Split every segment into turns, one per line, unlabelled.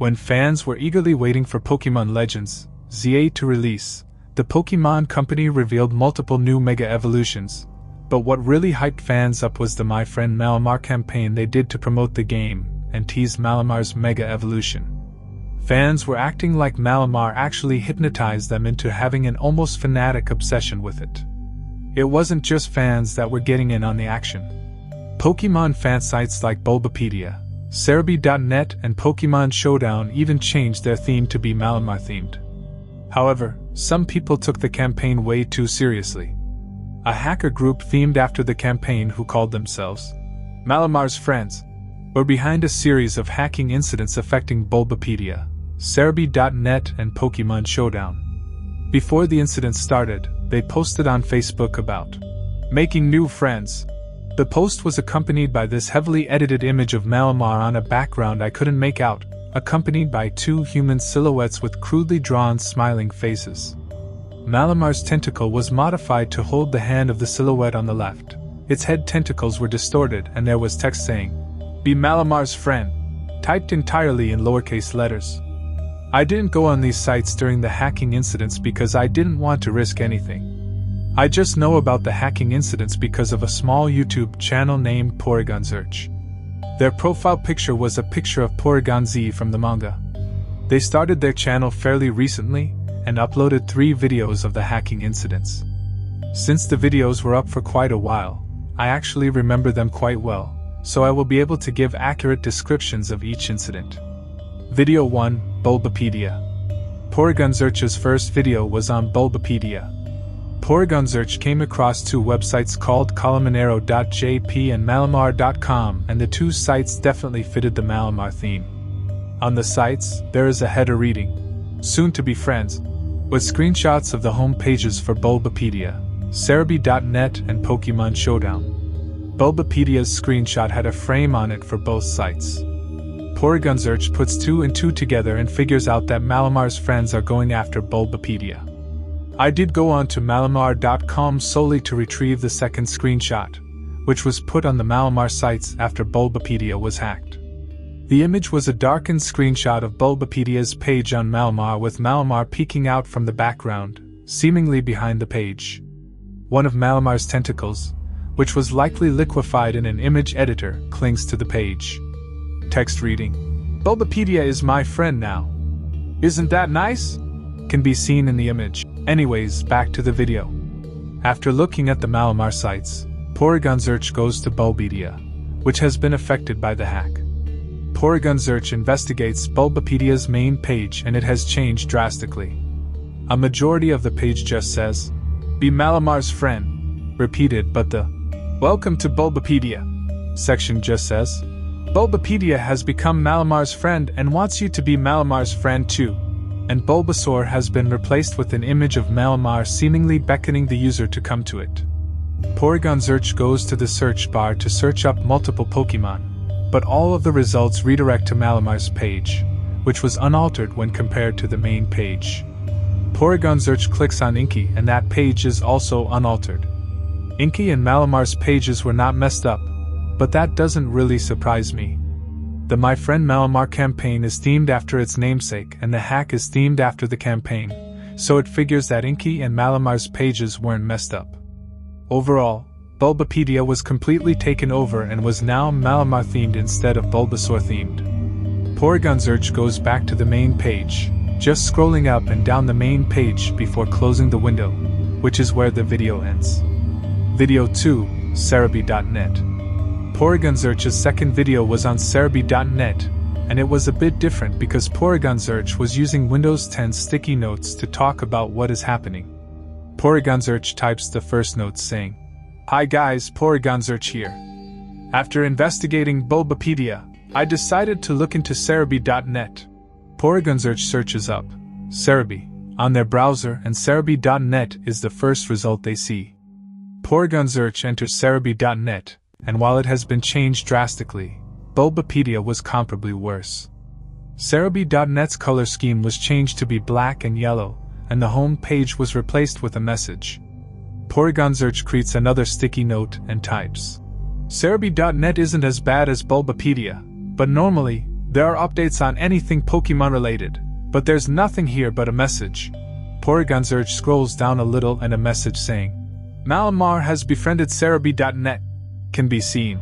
When fans were eagerly waiting for Pokemon Legends ZA to release, the Pokemon Company revealed multiple new Mega Evolutions, but what really hyped fans up was the My Friend Malamar campaign they did to promote the game and tease Malamar's Mega Evolution. Fans were acting like Malamar actually hypnotized them into having an almost fanatic obsession with it. It wasn't just fans that were getting in on the action. Pokemon fan sites like Bulbapedia, Cerebi.net and Pokemon Showdown even changed their theme to be Malamar themed. However, some people took the campaign way too seriously. A hacker group themed after the campaign who called themselves Malamar's Friends were behind a series of hacking incidents affecting Bulbapedia, Cerebi.net and Pokemon Showdown. Before the incident started, they posted on Facebook about making new friends. The post was accompanied by this heavily edited image of Malamar on a background I couldn't make out, accompanied by two human silhouettes with crudely drawn smiling faces. Malamar's tentacle was modified to hold the hand of the silhouette on the left. Its head tentacles were distorted and there was text saying, "Be Malamar's friend," typed entirely in lowercase letters. I didn't go on these sites during the hacking incidents because I didn't want to risk anything. I just know about the hacking incidents because of a small YouTube channel named Porygon Search. Their profile picture was a picture of Porygon Z from the manga. They started their channel fairly recently and uploaded 3 videos of the hacking incidents. Since the videos were up for quite a while, I actually remember them quite well, so I will be able to give accurate descriptions of each incident. Video 1, Bulbapedia. Porygon Search's first video was on Bulbapedia. Porygon Search came across 2 websites called columnero.jp and malamar.com, and the 2 sites definitely fitted the Malamar theme. On the sites, there is a header reading, "Soon to be friends," with screenshots of the home pages for Bulbapedia, Cerebi.net and Pokemon Showdown. Bulbapedia's screenshot had a frame on it for both sites. Porygon Search puts 2 and 2 together and figures out that Malamar's friends are going after Bulbapedia. I did go on to malamar.com solely to retrieve the second screenshot, which was put on the Malamar sites after Bulbapedia was hacked. The image was a darkened screenshot of Bulbapedia's page on Malamar with Malamar peeking out from the background, seemingly behind the page. One of Malamar's tentacles, which was likely liquefied in an image editor, clings to the page. Text reading, "Bulbapedia is my friend now. Isn't that nice?" can be seen in the image. Anyways, back to the video. After looking at the Malamar sites, Porygon Search goes to Bulbapedia, which has been affected by the hack. Porygon Search investigates Bulbapedia's main page and it has changed drastically. A majority of the page just says, "Be Malamar's friend," repeated, but the "Welcome to Bulbapedia" section just says, "Bulbapedia has become Malamar's friend and wants you to be Malamar's friend too," and Bulbasaur has been replaced with an image of Malamar seemingly beckoning the user to come to it. Porygon Search goes to the search bar to search up multiple Pokemon, but all of the results redirect to Malamar's page, which was unaltered when compared to the main page. Porygon Search clicks on Inky and that page is also unaltered. Inky and Malamar's pages were not messed up, but that doesn't really surprise me. The My Friend Malamar campaign is themed after its namesake and the hack is themed after the campaign, so it figures that Inky and Malamar's pages weren't messed up. Overall, Bulbapedia was completely taken over and was now Malamar themed instead of Bulbasaur themed. Porygon Search goes back to the main page, just scrolling up and down the main page before closing the window, which is where the video ends. Video 2, Cerebi.net. Porygon Search's second video was on Cerebi.net, and it was a bit different because Porygon Search was using Windows 10 sticky notes to talk about what is happening. Porygon Search types the first note saying, "Hi guys, Porygon Search here. After investigating Bulbapedia, I decided to look into Cerebi.net." Porygon Search searches up Cerebi on their browser and Cerebi.net is the first result they see. Porygon Search enters Cerebi.net, and while it has been changed drastically, Bulbapedia was comparably worse. Cerebi.net's color scheme was changed to be black and yellow, and the home page was replaced with a message. Porygon Search creates another sticky note and types, "Cerebi.net isn't as bad as Bulbapedia, but normally, There are updates on anything Pokemon related, but there's nothing here but a message. Porygon Search scrolls down a little and a message saying, Malamar has befriended Cerebi.net can be seen.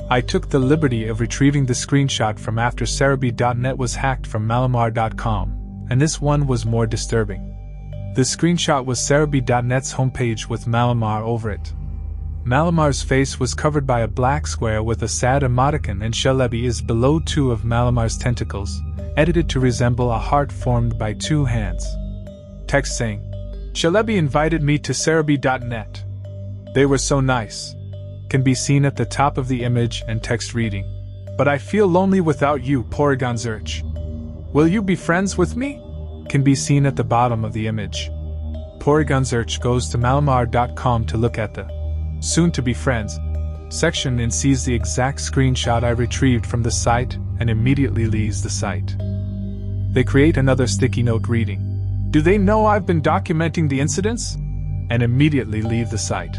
I took the liberty of retrieving the screenshot from after Cerebi.net was hacked from Malamar.com, and this one was more disturbing. The screenshot was Cerebi.net's homepage with Malamar over it. Malamar's face was covered by a black square with a sad emoticon, and Celebi is below two of Malamar's tentacles, edited to resemble a heart formed by two hands. Text saying, Celebi invited me to Cerebi.net. They were so nice. Can be seen at the top of the image, and text reading, but I feel lonely without you, Porygon Search. Will you be friends with me? Can be seen at the bottom of the image. Porygon Search goes to Malamar.com to look at the soon-to-be friends section and sees the exact screenshot I retrieved from the site and immediately leaves the site. They create another sticky note reading, Do they know I've been documenting the incidents? And immediately leave the site.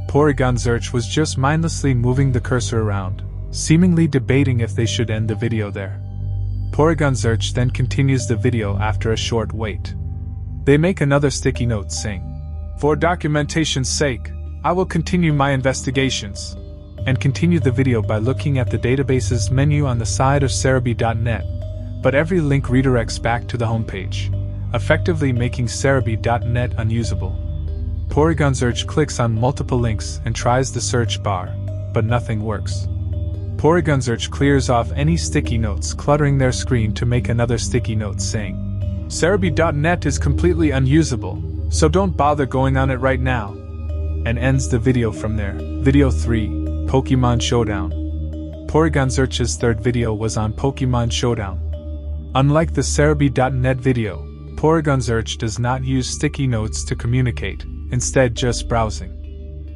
Porygon Search was just mindlessly moving the cursor around, seemingly debating if they should end the video there. Porygon Search then continues the video after a short wait. They make another sticky note saying, For documentation's sake, I will continue my investigations, and continue the video by looking at the databases menu on the side of Cerebi.net, but every link redirects back to the homepage, effectively making Cerebi.net unusable. Porygon Search clicks on multiple links and tries the search bar, but nothing works. Porygon Search clears off any sticky notes cluttering their screen to make another sticky note saying, Cerebi.net is completely unusable, so don't bother going on it right now, and ends the video from there. Video 3, Pokemon Showdown. Porygon Search's third video was on Pokemon Showdown. Unlike the Cerebi.net video, Porygon Search does not use sticky notes to communicate, instead just browsing.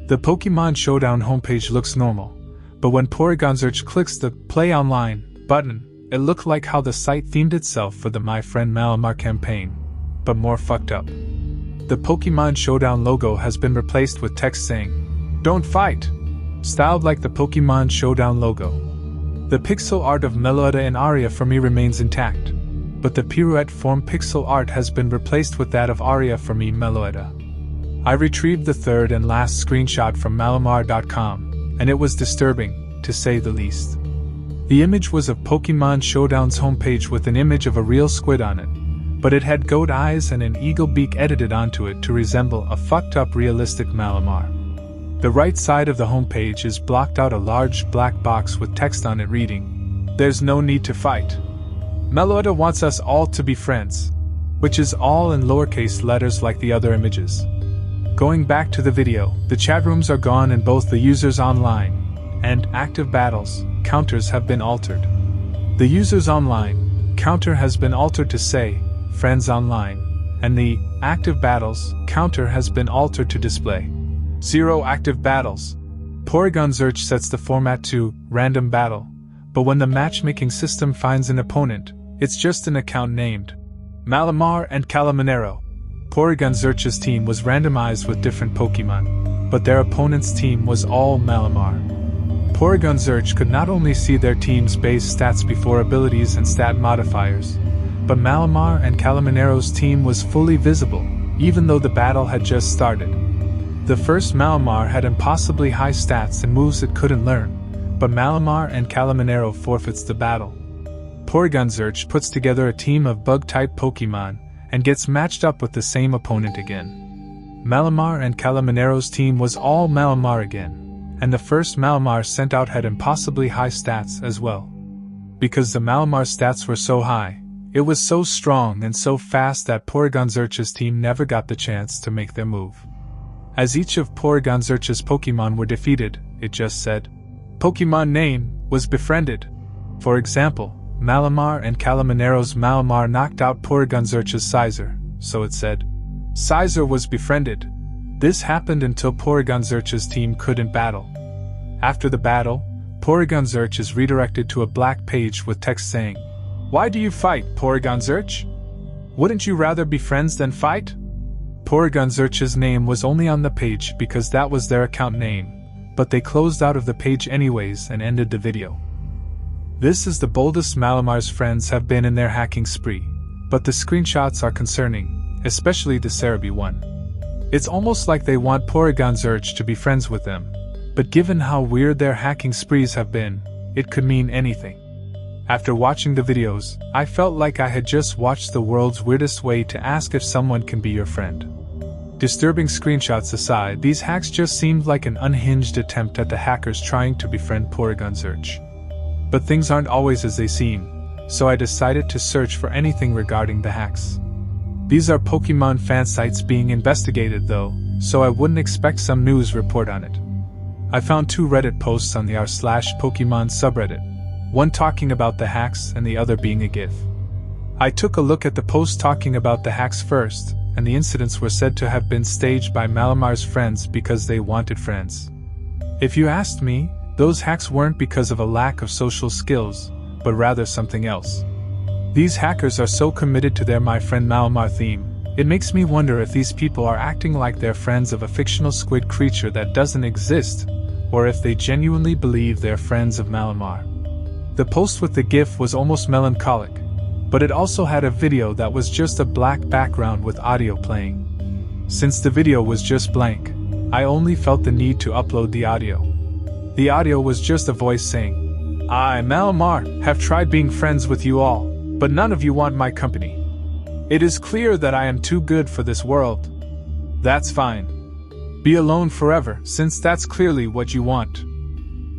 The Pokemon Showdown homepage looks normal, but when Porygon Search clicks the Play Online button, it looked like how the site themed itself for the My Friend Malamar campaign, but more fucked up. The Pokemon Showdown logo has been replaced with text saying, Don't fight, styled like the Pokemon Showdown logo. The pixel art of Meloetta and Aria for me remains intact, but the pirouette form pixel art has been replaced with that of Aria for me, Meloetta. I retrieved the third and last screenshot from Malamar.com, and it was disturbing, to say the least. The image was of Pokemon Showdown's homepage with an image of a real squid on it, but it had goat eyes and an eagle beak edited onto it to resemble a fucked up realistic Malamar. The right side of the homepage is blocked out a large black box with text on it reading, There's no need to fight. Meloetta wants us all to be friends, which is all in lowercase letters like the other images. Going back to the video, the chat rooms are gone and both the users online and active battles counters have been altered. The users online counter has been altered to say Friends Online, and the active battles counter has been altered to display 0 active battles. Porygon Search sets the format to random battle, but when the matchmaking system finds an opponent, it's just an account named Malamar and Calamanero. Porygon Search's team was randomized with different Pokemon, but their opponent's team was all Malamar. Porygon Search could not only see their team's base stats before abilities and stat modifiers, but Malamar and Calamanero's team was fully visible, even though the battle had just started. The first Malamar had impossibly high stats and moves it couldn't learn, but Malamar and Calamanero forfeits the battle. Porygon Search puts together a team of bug-type Pokemon and gets matched up with the same opponent again. Malamar and Calamanero's team was all Malamar again, and the first Malamar sent out had impossibly high stats as well. Because the Malamar stats were so high, it was so strong and so fast that Porygon Search's team never got the chance to make their move. As each of Porygon Search's Pokemon were defeated, it just said, Pokemon name was befriended. For example, Malamar and Calamanero's Malamar knocked out Porygon Search's Sizer, so it said, Sizer was befriended. This happened until Porygon Search's team couldn't battle. After the battle, Porygon Search is redirected to a black page with text saying, Why do you fight, Porygon Search? Wouldn't you rather be friends than fight? Porygon Search's name was only on the page because that was their account name, but they closed out of the page anyways and ended the video. This is the boldest Malamar's friends have been in their hacking spree, but the screenshots are concerning, especially the Cerebi one. It's almost like they want Porygon Search to be friends with them, but given how weird their hacking sprees have been, it could mean anything. After watching the videos, I felt like I had just watched the world's weirdest way to ask if someone can be your friend. Disturbing screenshots aside, these hacks just seemed like an unhinged attempt at the hackers trying to befriend Porygon Search. But things aren't always as they seem, so I decided to search for anything regarding the hacks. These are Pokemon fan sites being investigated though, so I wouldn't expect some news report on it. I found 2 Reddit posts on the r/Pokemon subreddit, one talking about the hacks and the other being a GIF. I took a look at the post talking about the hacks first, and the incidents were said to have been staged by Malamar's friends because they wanted friends. If you asked me, those hacks weren't because of a lack of social skills, but rather something else. These hackers are so committed to their My Friend Malamar theme, it makes me wonder if these people are acting like they're friends of a fictional squid creature that doesn't exist, or if they genuinely believe they're friends of Malamar. The post with the GIF was almost melancholic, but it also had a video that was just a black background with audio playing. Since the video was just blank, I only felt the need to upload the audio. The audio was just a voice saying, "I, Malamar, have tried being friends with you all, but none of you want my company. It is clear that I am too good for this world. That's fine. Be alone forever, since that's clearly what you want."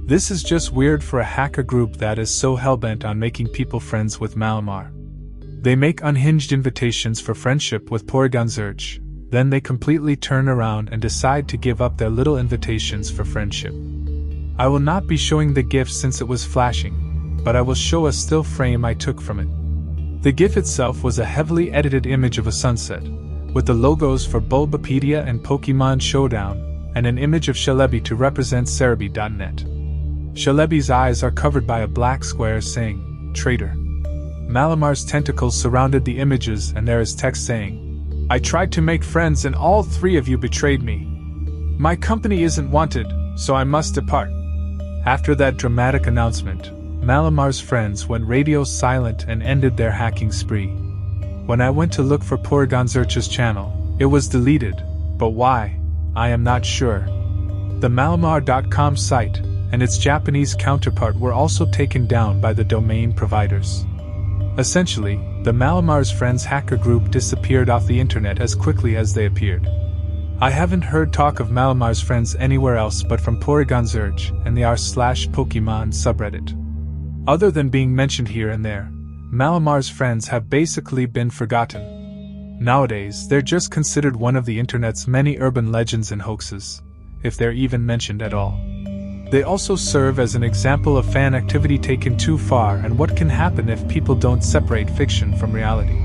This is just weird for a hacker group that is so hellbent on making people friends with Malamar. They make unhinged invitations for friendship with Porygon Search, then they completely turn around and decide to give up their little invitations for friendship. I will not be showing the GIF since it was flashing, but I will show a still frame I took from it. The GIF itself was a heavily edited image of a sunset, with the logos for Bulbapedia and Pokemon Showdown, and an image of Celebi to represent Cerebi.net. Celebi's eyes are covered by a black square saying, "Traitor." Malamar's tentacles surrounded the images and there is text saying, "I tried to make friends and all 3 of you betrayed me. My company isn't wanted, so I must depart." After that dramatic announcement, Malamar's friends went radio silent and ended their hacking spree. When I went to look for Porygon Search's channel, it was deleted, but why? I am not sure. The Malamar.com site and its Japanese counterpart were also taken down by the domain providers. Essentially, the Malamar's Friends hacker group disappeared off the internet as quickly as they appeared. I haven't heard talk of Malamar's Friends anywhere else but from Porygon Search and the r/Pokemon subreddit. Other than being mentioned here and there, Malamar's Friends have basically been forgotten. Nowadays, they're just considered one of the internet's many urban legends and hoaxes, if they're even mentioned at all. They also serve as an example of fan activity taken too far and what can happen if people don't separate fiction from reality.